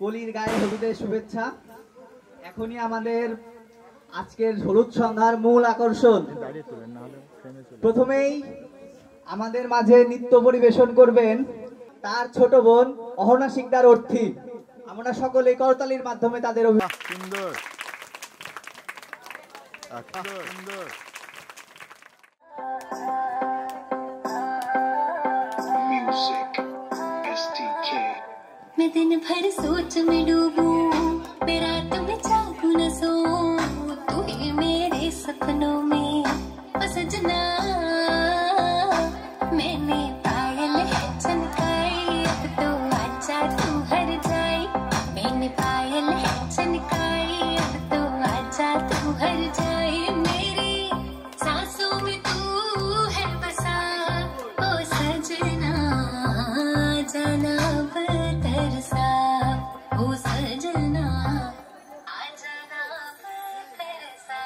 কলির গায়ে হলুদের শুভেচ্ছা। এখনই আমাদের আজকের হলুদ সন্ধ্যার মূল আকর্ষণ। প্রথমেই আমাদের মাঝে নৃত্য পরিবেশন করবেন তার ছোট বোন অহনা শিকদার অর্থী। আমরা সকলে করতালির মাধ্যমে তাদের সুন্দর সুন্দর मैं दिन भर सोच में डूबूं, मैं रात में जागूं न सोऊं, तू ही मेरे सपनों में ओ सजना। मैंने पायल चमकाई, अब तो आजा तू हर जाए। मैंने पायल चमकाई, अब तो आजा तू हर जाए। मेरी सांसों में तू है बसा ओ सजना, जाना तरसा ओ सजना, आ जाना तरसा।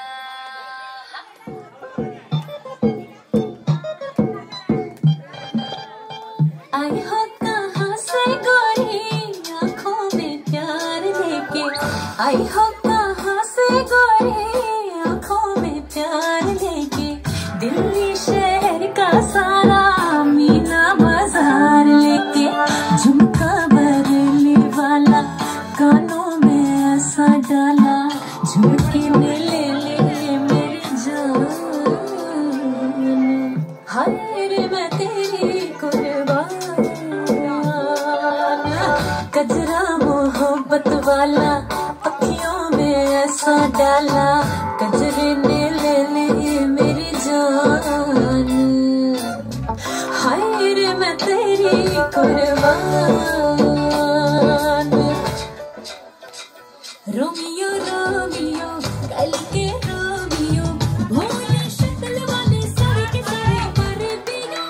आई हो कहाँ से गोरी आँखों में प्यार लेके, आई हो कहाँ से गोरी आँखों में प्यार लेके, दिल्ली शहर का सारा मीना बाजार लेके, झुमका बरेली वाला कानों में ऐसा डाला, झुमके में ले मेरी जान। हाय रे मैं तेरी कुर्बान, कजरा मोहब्बत वाला अखियों में ऐसा डाला, कजरे ने ले मेरी जान। हाय रे मैं तेरी कुर्बान। रोमियो रोमियो कल के रोमियो, भोले शक्ल वाले सारे के सारे परबिया।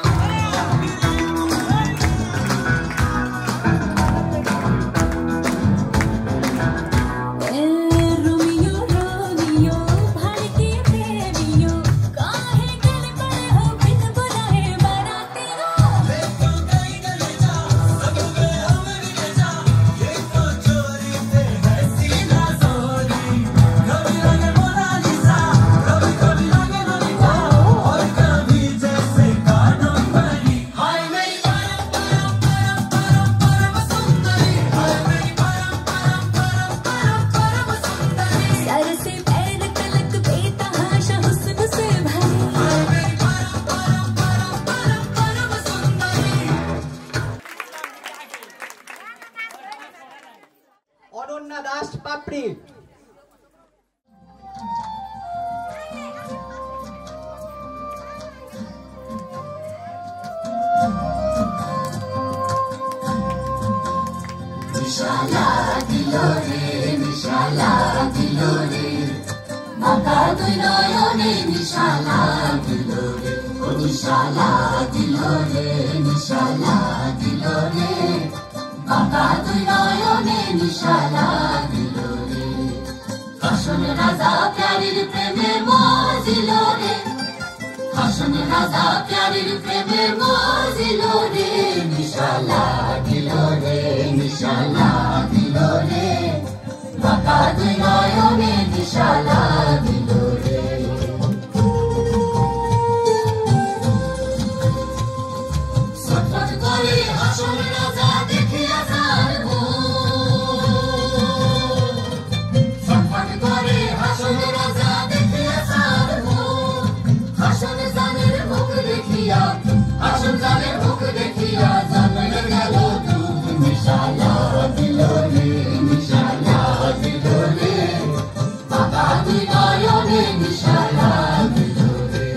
रोमियो रोमियो भाड़ के प्रेमियो, काहे गल पड़े हो बिन बुलाए बारातियों। सर से पैर तलक बेतहाशा हुस्न से भरी। অনন্যা দাস পাপড়ি। निशाला दिलो रे, निशाला दिलो रे, बाका दुई नयने निशाला दिलो रे, ओ निशाला दिलो रे, निशाला दिलो रे, बाका दुई नयने निशाला दिलो रे। হাসন রাজা প্যারির প্রেমে মজিল রে, হাসন রাজা প্যারির প্রেমে মজিল রে, নিশালা দিল রে, নিশালা দিল রে, বাঁকা দুই নয়নে নিশালা দিল রে। ছটফট করে হাসন রাজা দেখিয়া যার ছটফট করে হাসন রাজা দেখিয়া যার হাসন জানের মুখ দেখিয়া, হাসন জানের মুখ দেখিয়া জানলে গেল দুঃখ। নিশালা দিল রে, নিশালা দিল রে, বাঁকা দুই নয়নে নিশালা দিল রে।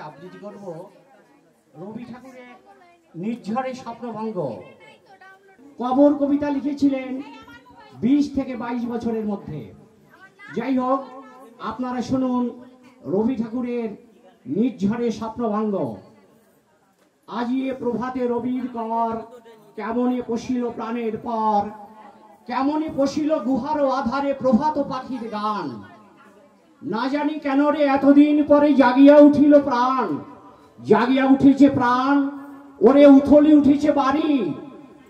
আবৃত্তি করব রবি ঠাকুরের নির্ঝরে স্বপ্নভঙ্গ। কবর কবিতা লিখেছিলেন 20 থেকে 22 বছরের মধ্যে। যাই হোক, আপনারা শুনুন রবি ঠাকুরের নির্ঝরে স্বপ্নভঙ্গ। আজি এ প্রভাতে রবির কর, কেমনে পশিল প্রাণের পর, কেমনে পশিল গুহার আধারে প্রভাত পাখির গান। না জানি কেন রে এতদিন পরে জাগিয়া উঠিল প্রাণ, জাগিয়া উঠেছে প্রাণ, ওরে উথলি উঠেছে বাড়ি,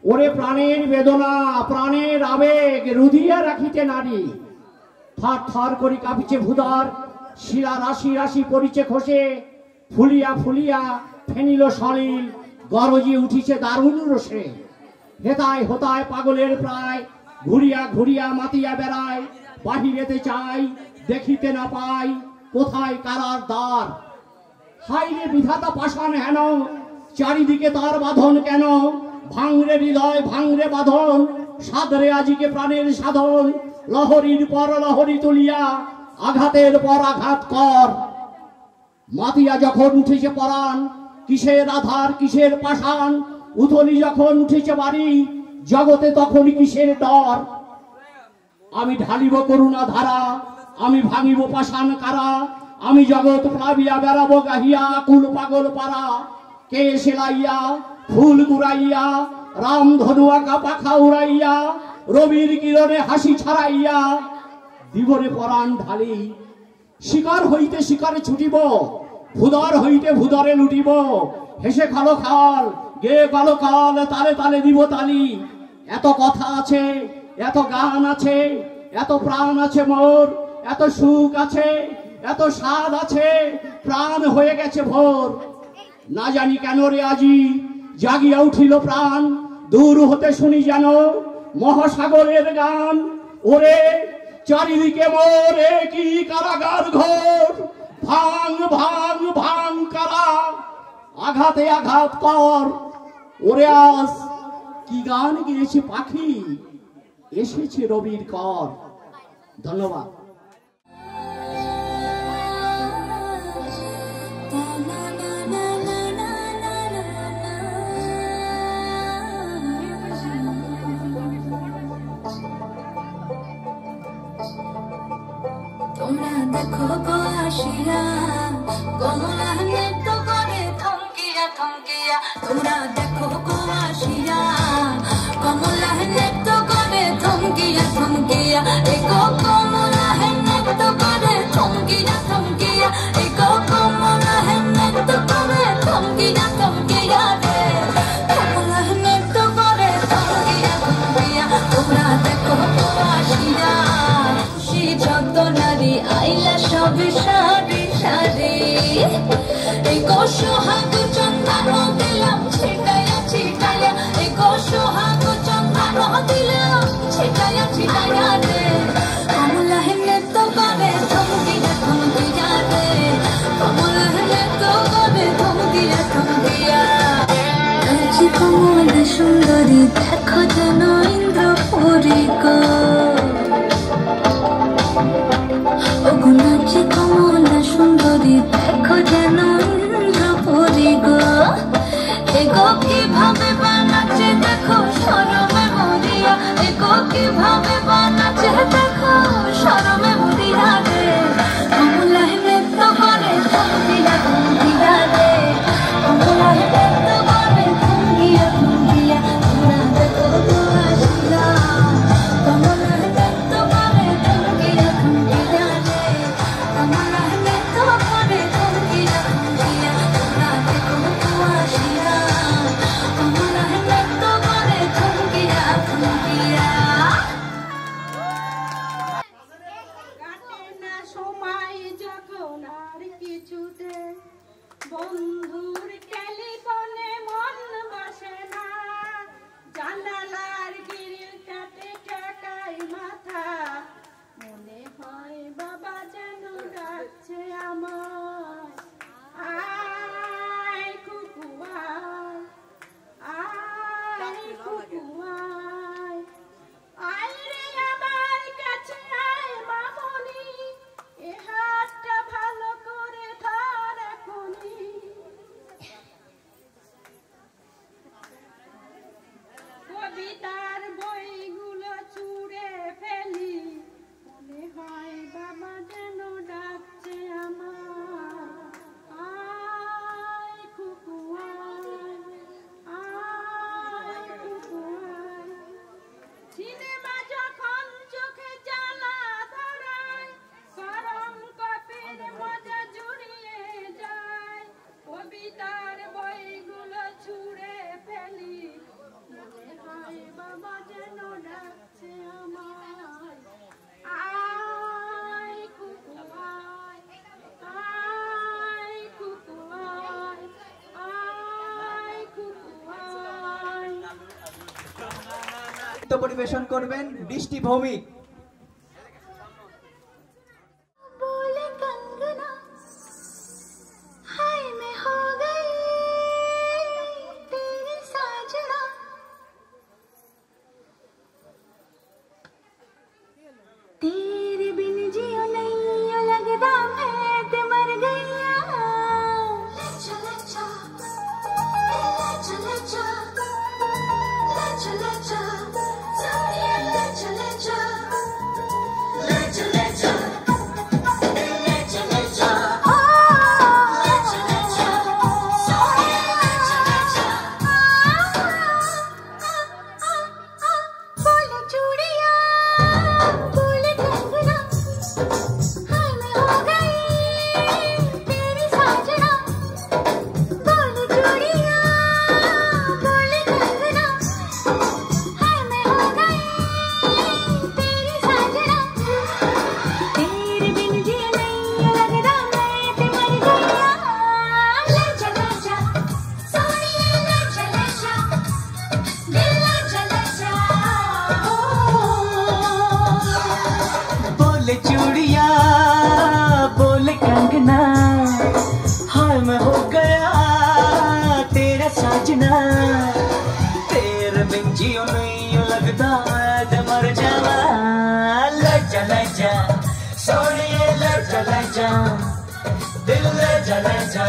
ওরে প্রাণের বেদনা প্রাণের আবেগ রুধিয়া রাখিতে নারী। থর থর করি কাঁপিছে ভূধর, শিরা রাশি রাশি পড়িছে খসে, ফুলিয়া ফুলিয়া ফেনিল সলিল, গরজি উঠিছে দারুণ রসে। হেতায় হোতায় পাগলের প্রায়, ঘুরিয়া ঘুরিয়া মাতিয়া বেড়ায়, বাহিরেতে চাই দেখিতে না পাই, কোথায় কারার দ্বার। হাইরে বিধাতা পাষাণ হেন, চারিদিকে তার বাঁধন কেন, ভাঙরে হৃদয় ভাঙরে বাঁধন, সাদরে আজিকে প্রাণের সাধন। লহরীর পর লহরী তুলিয়া, আঘাতের পর আঘাত কর। মাতিয়া যখন উঠেছে পরাণ, কিসের আধার কিসের পাষাণ, উথলি যখন উঠেছে বাড়ি, জগতে তখন কিসের ডর। আমি ঢালিব করুণা ধারা, আমি ভাঙিব পাষাণ কারা, আমি জগৎ প্লাবিয়া বেড়াবো গাহিয়া কুল পাগল পারা। কে সেলাইয়া ফুল কুড়াইয়া, রাম ধনু আঁকা পাখা উড়াইয়া, রবির কিরণে হাসি ছাড়াইয়া, দিবরে পরাণ ঢালি। শিকার হইতে শিকারে ছুটিব, ভুদর হইতে ভুদরে লুটিব। হেসে খালো খাল, গে কালো কাল, তালে তালে দিব তালি। এত কথা আছে, এত গান আছে, এত প্রাণ আছে মোর, এত সুখ আছে, এত স্বাদ আছে, প্রাণ হয়ে গেছে ভোর। না জানি কেন রে আজি জাগিয়া উঠিল প্রাণ, দূর হতে শুনি যেন মহাসাগরের গান। ওরে চারিদিকে মোরে কি কারাগার ঘোর, ভাঙ ভাঙ ভাঙ কারা, আঘাতে আঘাত কর। ওরে আজ কি গান গেয়েছে পাখি, এসেছে রবির কর। ধন্যবাদ। তোমরা দেখো গো আসিয়া, কমলা নৃত্য করে থমকিয়া থমকিয়া। তোমরা দেখো গো আসিয়া, কমলা নৃত্য করে থমকিয়া থমকিয়া। এগো কমলা নৃত্য করে থমকিয়া থমকিয়া, এগো কমলা নৃত্য করে থমকিয়া থমকিয়া রে। কমলা নৃত্য করে থমকিয়া থমকিয়া। তোমরা দেখো গো আসিয়া, যত নারী আইলা সবে সারি সারি। এই সোহাগ চন্দ্র দিলাম ছিটাইয়া ছিটাইয়া, এই সোহাগ চন্দ্র দিলাম ছিটাইয়া ছিটাইয়া রে। কমলা নৃত্য করে থমকিয়া থমকিয়া রে, কমলা নৃত্য করে থমকিয়া থমকিয়া। আজ কমলা সুন্দরী দেখো যেন ইন্দ্রপুরী গো, নাচে কমলা সুন্দরী দেখো যেন ইন্দ্রপুরী গো। এগো কিভাবে বানাচ্ছে দেখো শরমে মরিয়া, এগো কিভাবে বানাচ্ছে দেখো শরমে মরিয়া রে। কমলা নৃত্য করে থমকিয়া থমকিয়া রে, কমলা নৃত্য করে থমকিয়া থমকিয়া। তোমরা দেখো গো আসিয়া, কমলা নৃত্য করে থমকিয়া থমকিয়া রে, কমলা নৃত্য করে থমকিয়া থমকিয়া। তোমরা দেখো গো আসিয়া, কমলা নৃত্য করে থমকিয়া থমকিয়া। কাটে না সময় যখন আর কিছুতে, বন্ধুর টেলিফোনে মন বসে না, জানালার গ্রিল কাটে টাকাই মাথা, মনে হয় বাবা যেন ডাকছে আমায়। আয় কুকু আয়, আয় কুকু আয়, আয় রে আমার কাছে আয় মামনি, এ হাতটা ভালো করে ধর এখনই। পরিবেশন করবেন বৃষ্টি ভৌমিক। बोले कंगना हाय मैं हो गई तेरी साजना तेरे बिन जियो नहीं लगदा मैं ते मर गईया चले जा चले जा चले जा चले जा चले जा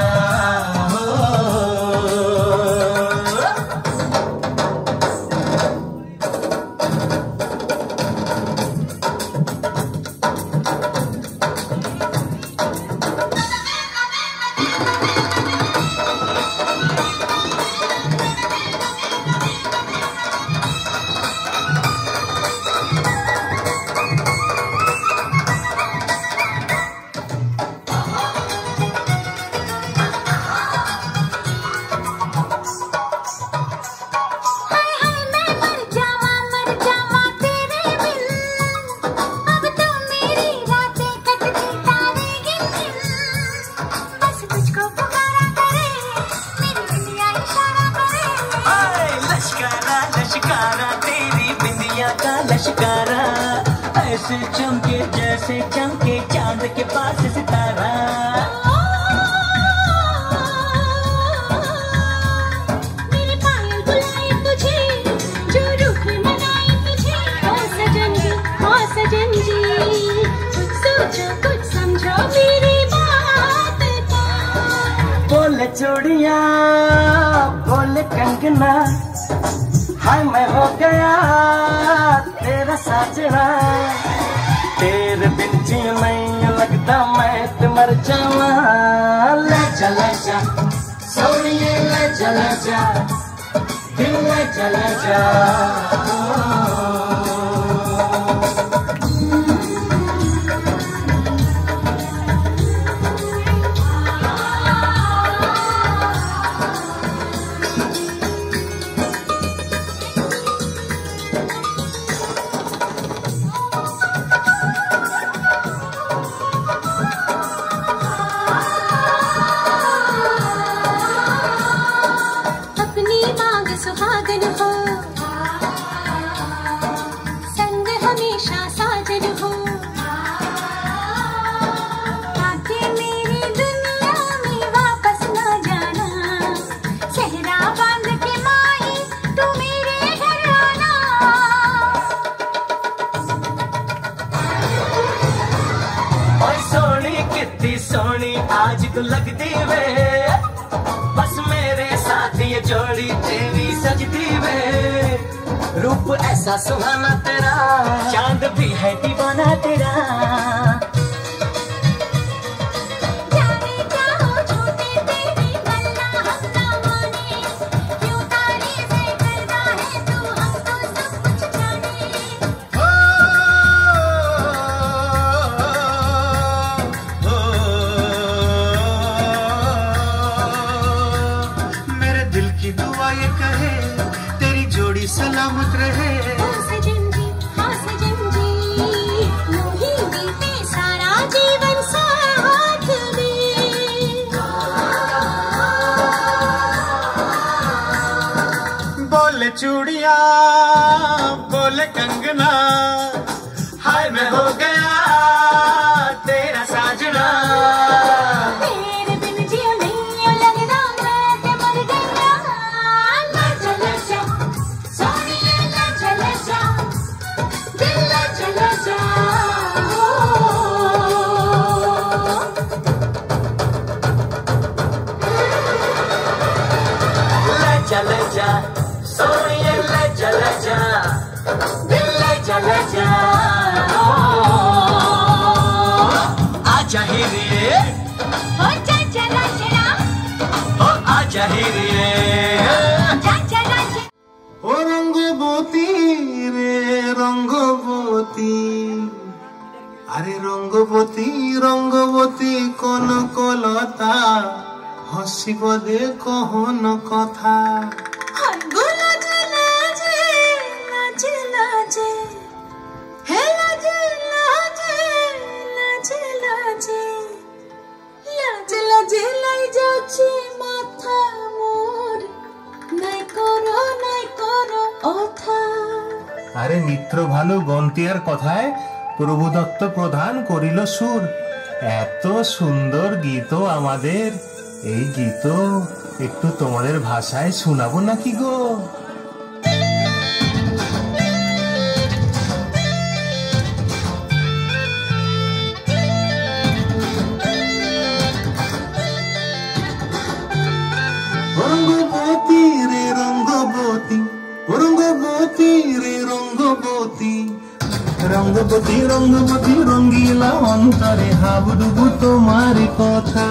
चमके जैसे चमके चांद के पास सितारा मेरे पायल बुलाए तुझे जो रूप मनाए तुझे ओ सजन जी कुछ सोचो कुछ समझो मेरी बात को बोले चूड़िया बोले कंगना हाय मैं हो गया तेरा साजना तेरे बिन जी नहीं लगता मैं तो मर जावा ले चले जा सोनिए ले चले जा दिल ले चले जा सुहागन हो संग हमेशा साजन हो आके मेरी दुनिया में वापस ना जाना सेहरा बांध के माही तू मेरे घर आना ओए सोनी कितनी सोनी आज को लगती वे बस मेरे साथ ये जोड़ी तेरी सजती वे रूप ऐसा सुहाना तेरा चांद भी है दीवाना तेरा जाने चाहो छूटे तेरी गल्ला हम ना माने क्यों तारीफ़ें करता है तू हम तो सब कुछ जाने मेरे दिल की दुआ ये कहे तेरी जोड़ी सलामत रहे हाँ सजन जी यूं ही बीते सारा जीवन साथ में बोले चूड़िया बोले ले कंगना, हाय मैं हो गया तेरा साजना। तेरे बिन जियो नहीं लगदा मैं ते मर गया। ला जा सोनिए ला जा दिल ला जा ला जा। सोनिए ले जा दिल ले जा आजा ही रे हो जा चला चला ओ आजा ही रे जा चला चला। ও রঙ্গবতী রে রঙ্গবতী, আরে রঙ্গবতী রঙ্গবতী কোন কলতা, হসিব দে কহন কথা। গোলা জলা যে লাজ লাজে হে লাজ লাজে লাজ লাজে লাজ লাজে লাই যাচ্ছে মাথা মোর নাই করো অথা। আরে মিত্র ভালো গন্তিয়ার কথায় প্রভুদত্ত প্রধান করিল সুর। এত সুন্দর গীত আমাদের, এই গীত একটু তোমাদের ভাষায় শোনাবো নাকি গো? রঙ্গবতী রে রঙ্গবতী, রঙ্গবতী রে রঙ্গবতী, রঙ্গবতী রঙ্গবতী রঙ্গিলা অন্তরে হাবুডুবু তোমার কথা।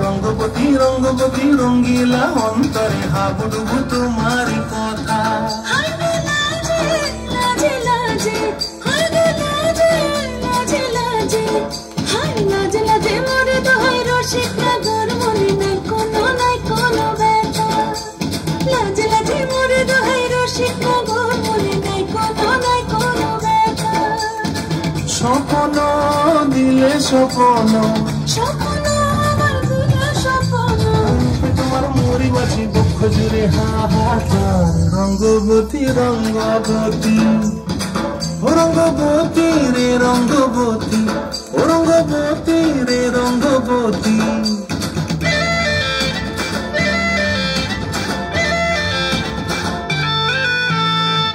রঙ্গবতী রঙ্গবতী রঙ্গিলা অন্তরে হাবুডুবু তোমার কথা। হায় গো লাজে লাজে লাজে হায় গো লাজে লাজে লাজে হায় লাজে লাজে মোরে দোহাই রসিক নগর মনে নাই কোনো ব্যথা। লাজে লাজে মোরে দোহাই রসিক নগর মনে নাই কোনো ব্যথা। স্বপ্ন দিলে স্বপ্ন, স্বপ্ন আমার দিলে স্বপ্ন তোমার মরি বাছি দুঃখ জুড়ে হাহাকার। রঙ্গবতী রঙ্গবতী, রঙ্গবতী রে রঙ্গবতী, রঙ্গবতী রে রঙ্গবতী।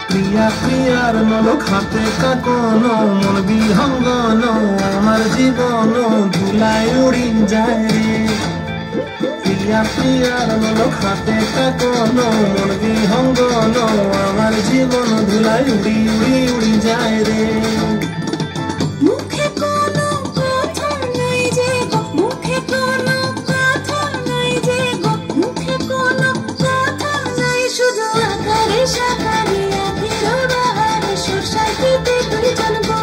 প্রিয়া প্রিয়ার নলক হাতে কাকন, মন বিহঙ্গন আমার জীবন ধুলাই উড়ি যায় রে। প্রিয়া প্রিয়ার নলক হাতে কাকন, মন বিহঙ্গন আমার জীবন ধুলাই উড়ি উড়ি উড়ি যায় রে। মুখে কোনো কথা নাই যে গো, মুখে কোনো কথা নাই যে গো, মুখে কোনো কথা নাই শুধু আকারে সাকারে আখির বাহারে সোসাইটিতে তুই জানবো।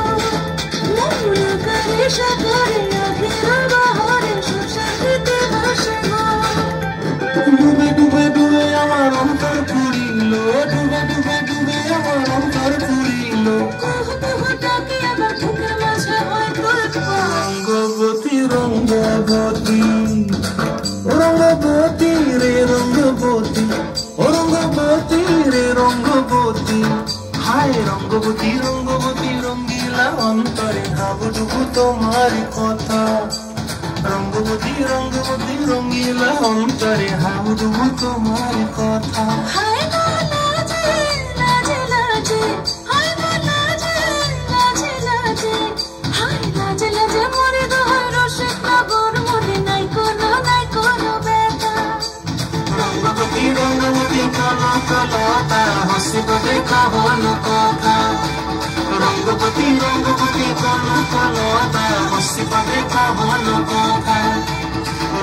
মন আকারে সাকারে আখির বাহারে সোসাইটিতে বসবো। ডুবে ডুবে ডুবে আমার অন্তর পুরিল, ডুবে ডুবে ডুবে আমার অন্তর পুরিল। কুহু কুহু ডাকে আবার বুকের মাঝে হয় তুলবো। রঙ্গবতী রঙ্গবতী, রঙ্গবতী রে রঙ্গবতী, রঙ্গবতী রে রঙ্গবতী। হায় রঙ্গবতী রঙ্গবতী রঙ্গিলা অন্তরে হাবুডুবু তোমার কথা। রঙ্গবতী রঙ্গবতী রঙ্গিলা অন্তরে হাবুডুবু তোমার কথা। হায় গো লাজে লাজে লাজে হায় গো লাজে লাজে লাজে হায় লাজে লাজে মোরে দোহাই রসিক নগর মনে নাই কোনো ব্যথা। রঙ্গবতী রঙ্গবতী কালো কালতা, হসিব দেখা হল কথা। রঙ্গবতী রঙ্গবতী কালো কালতা, হসিব দেখা হল কথা।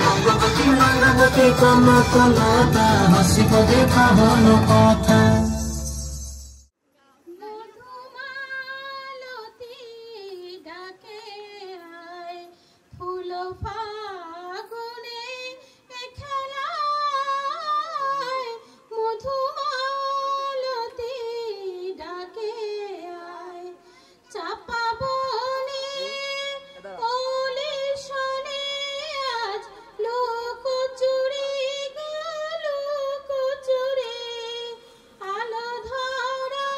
রঙ্গবতী রঙ্গবতী কালো কালতা, হসিব দেখা হল কথা। মধুমালতী ডাকে আয় ফুল ফাগুনে খেলায়। মধুমালতী ডাকে আয় চাপা বনে ওলি শোনে আজ লোক চুরি গেল চুরি। আলো ধরা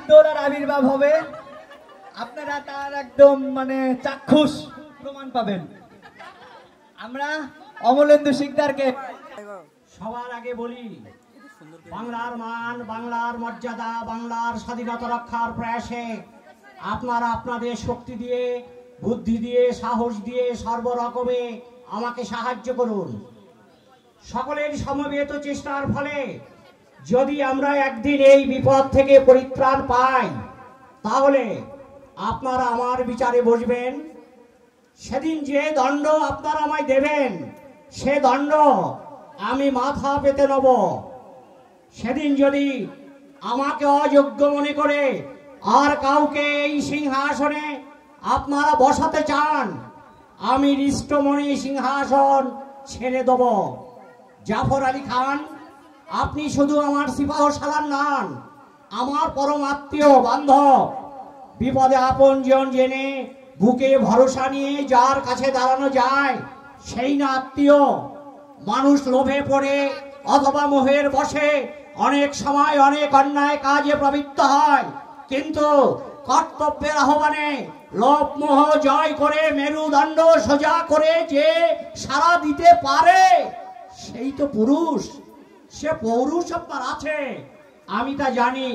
দোলার আবির্ভাব হবে, আপনারা তার একদম মানে চাক্ষুষ প্রমাণ পাবেন। আমরা অমলেন্দু শিকদারকে সবার আগে বলি, বাংলার মান, বাংলার মর্যাদা, বাংলার স্বাধীনতা রক্ষার প্রয়াসে আপনারা আপনাদের শক্তি দিয়ে, বুদ্ধি দিয়ে, সাহস দিয়ে সর্বরকমে আমাকে সাহায্য করুন। সকলের সমবেত চেষ্টার ফলে যদি আমরা একদিন এই বিপদ থেকে পরিত্রাণ পাই, তাহলে আপনারা আমার বিচারে বসবেন। সেদিন যে দণ্ড আপনারা আমায় দেবেন, সে দণ্ড আমি মাথা পেতে নেব। সেদিন যদি আমাকে অযোগ্য মনে করে আর কাউকে এই সিংহাসনে আপনারা বসাতে চান, আমি হৃষ্টমণি সিংহাসন ছেড়ে দেব। জাফর আলী খান, আপনি শুধু আমার সিপাহসালার নন, আমার পরম আত্মীয় বান্ধব। বিপদে আপনজন জেনে বুকে ভরসা নিয়ে যার কাছে দাঁড়ানো যায়, সেই না আত্মীয়। মানুষ লোভে পড়ে অথবা মোহের বশে অনেক সময় অনেক অন্যায় কাজে প্রবৃত্ত হয়, কিন্তু কর্তব্যের আহ্বানে লোভ মোহ জয় করে মেরুদণ্ড সোজা করে যে সাড়া দিতে পারে, সেই তো পুরুষ। সে পৌরুষ আপনার আছে, আমি তা জানি।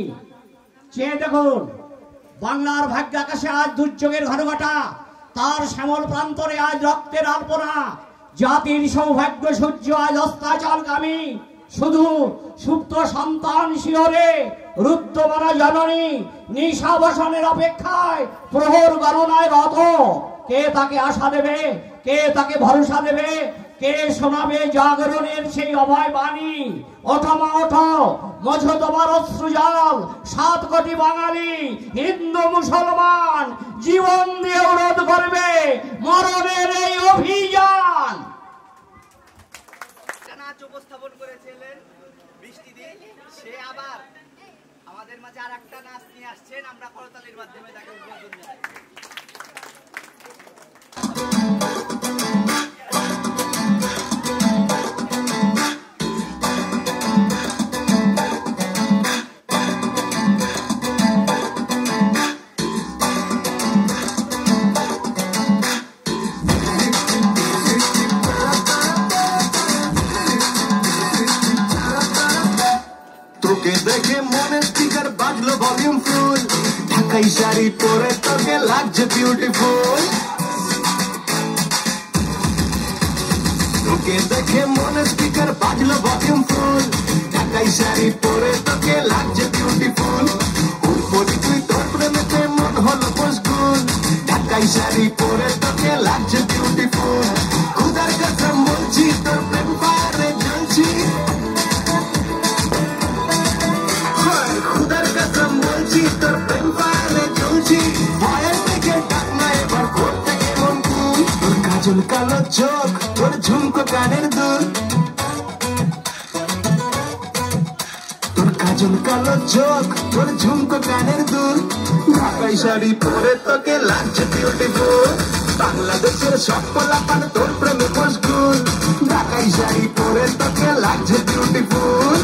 চেয়ে দেখুন, বাংলার ভাগ্য আকাশে আজ দুর্যোগের ঘনঘটা, তার শ্যামল প্রান্তরে আজ রক্তের আলপনা। জাতির সৌভাগ্য সূর্য আজ অস্তাচলগামী, শুধু সুপ্ত সন্তান শিহরে রুদ্ধমানা জননী নিশাবসনের অপেক্ষায় প্রহর গণনায় রত। কে তাকে আশা দেবে, কে তাকে ভরসা দেবে, কে শোনাবে জাগরণের সেই অভয় বাণী? ওঠো মা ওঠো, মঝো তোমার অশ্রুজল। 7 কোটি বাঙালি হিন্দু মুসলমান জীবন দিয়ে রোধ করবে মরণের এই অভিযান। নাচ উপস্থাপন করেছিলেন বৃষ্টি দিন, সে আবার আমাদের মাঝে আর একটা নাচ নিয়ে আসছেন। আমরা করতালির মাধ্যমে তাকে অভিনন্দন জানাই। তোকে দেখে মনে স্পিকার বাজলো ভলিউম ফুল, ঢাকাই শাড়ি পরে তোকে লাগছে বিউটিফুল। তোকে দেখে মনে স্পিকার বাজলো ভলিউম ফুল, ঢাকাই শাড়ি পরে তোকে লাগছে বিউটিফুল। উপরি তুই তোর প্রেমেতে মন হলো মশগুল, ঢাকাই শাড়ি পরে তোকে লাগছে বিউটিফুল। খুদার কসম বলছি তোর প্রেম ফায়ারে জ্বলছি, খুদার কসম বলছি তোর প্রেম ফায়ারে জ্বলছি। ভয়ের থেকে ডাক না এবার করতে এমন কুল, তোর কাজল কালো চোখ, তোর ঝুমকো কানের দুল, তোর কাজল কালো চোখ, তোর ঝুমকো কানের দুল। ঢাকাই শাড়ি পরে তোকে লাগছে বিউটিফুল, বাংলাদেশের সব পোলাপান তোর প্রেমে মশগুল। ঢাকাই শাড়ি পরে তোকে লাগছে বিউটিফুল।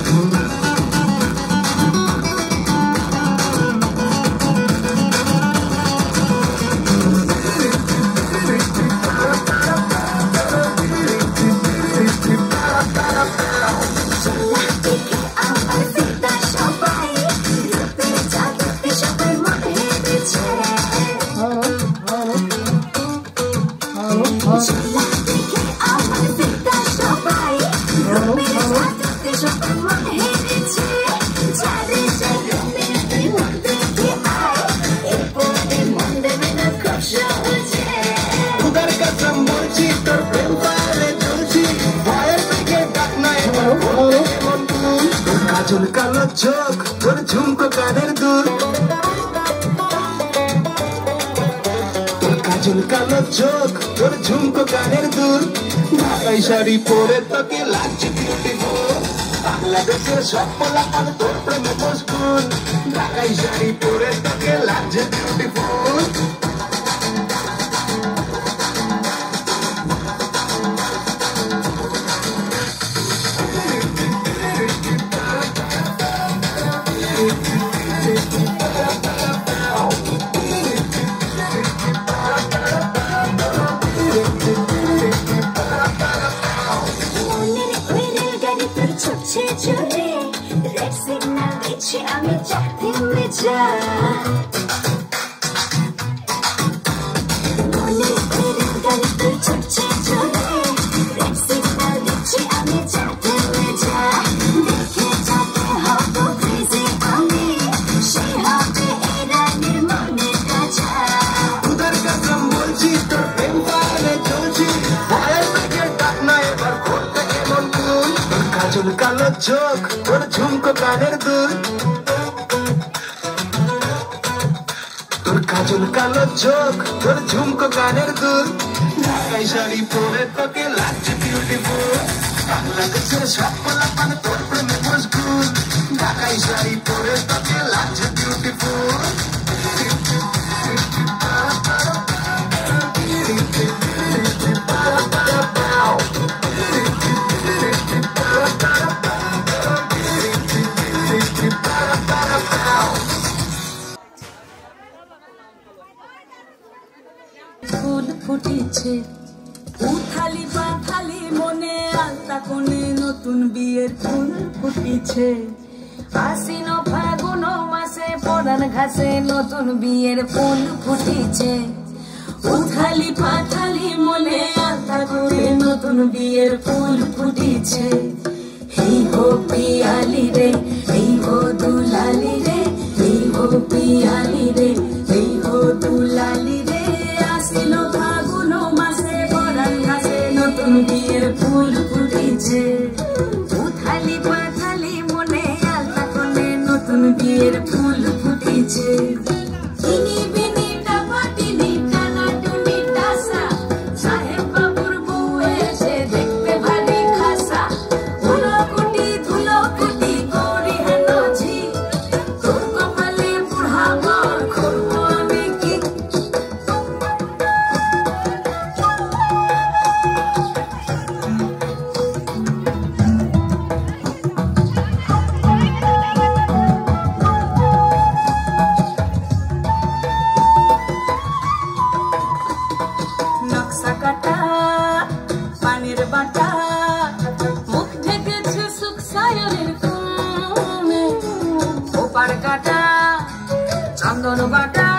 কাজল কালো চোখ, তোর ঝুমকো কানের দুল, তোর কাজল কালো চোখ, তোর ঝুমকো কানের দুল। ঢাকাই শাড়ি পরে তোকে লাগছে বিউটিফুল, বাংলাদেশের সব পোলাপান তোর প্রেমে মশগুল। ঢাকাই শাড়ি পরে তোকে লাগছে বিউটিফুল। মজা মনে ফেরার গাড়িতে ছুটছে চলে রেড সিগন্যাল দিচ্ছি আমি যাতে মজা দেখে যাতে হব ক্রেজি আমি সে হবে এই রানীর মনের কাজা তোদের কাছাম বলছি তোর প্রেম পালে চলছি ভয়ের থেকে ডাক না এবার করতে এমন কুল তোর কাজল কালো চোখ তোর ঝুমকো কানের দুল তোর কাজল কালো চোখ তোর ঝুমকো কানের দুল ঢাকাই শাড়ি পরে তোকে লাগছে বিউটিফুল বাংলা দেশের সব পোলাপান তোর প্রেমে মশগুল ঢাকাই শাড়ি পরে তোকে লাগছে বিউটিফুল ফুল ফুটেছে উথালি পাথালি মনে আলতা কোণে নতুন বিয়ের ফুল ফুটেছে আশ্বিন ফাগুন মাসে পরান ঘাসে নতুন বিয়ের ফুল ফুটেছে উথালি পাথালি মনে আলতা কোণে নতুন বিয়ের ফুল ফুটেছে এই হো পিয়ালি রে এই হো দুলালি রে এই হো পিয়ালি রে এই হো দুলালি রে আসিল ফাগুন মাসে পরান ঘাসে নতুন বিয়ের ফুল ফুটেছে উথালি পাথালি মনে আলতা কোণে নতুন বিয়ের ফুল ফুটেছে ইনি বিনি টাপাটিনি টানা টুনি টাসা সাহেব বাবুর বউ এসে দেখতে ভারী খাসা উলো কুটি ধুলো কুটি করি হেন ঝি তোর কপালে বুড়াবো করবো আমি কি নকশা কাটা পানির বাটা মুখ ঢেকেছে সুখ সায়রের কোণে ওপার কাটা চন্দন বাটা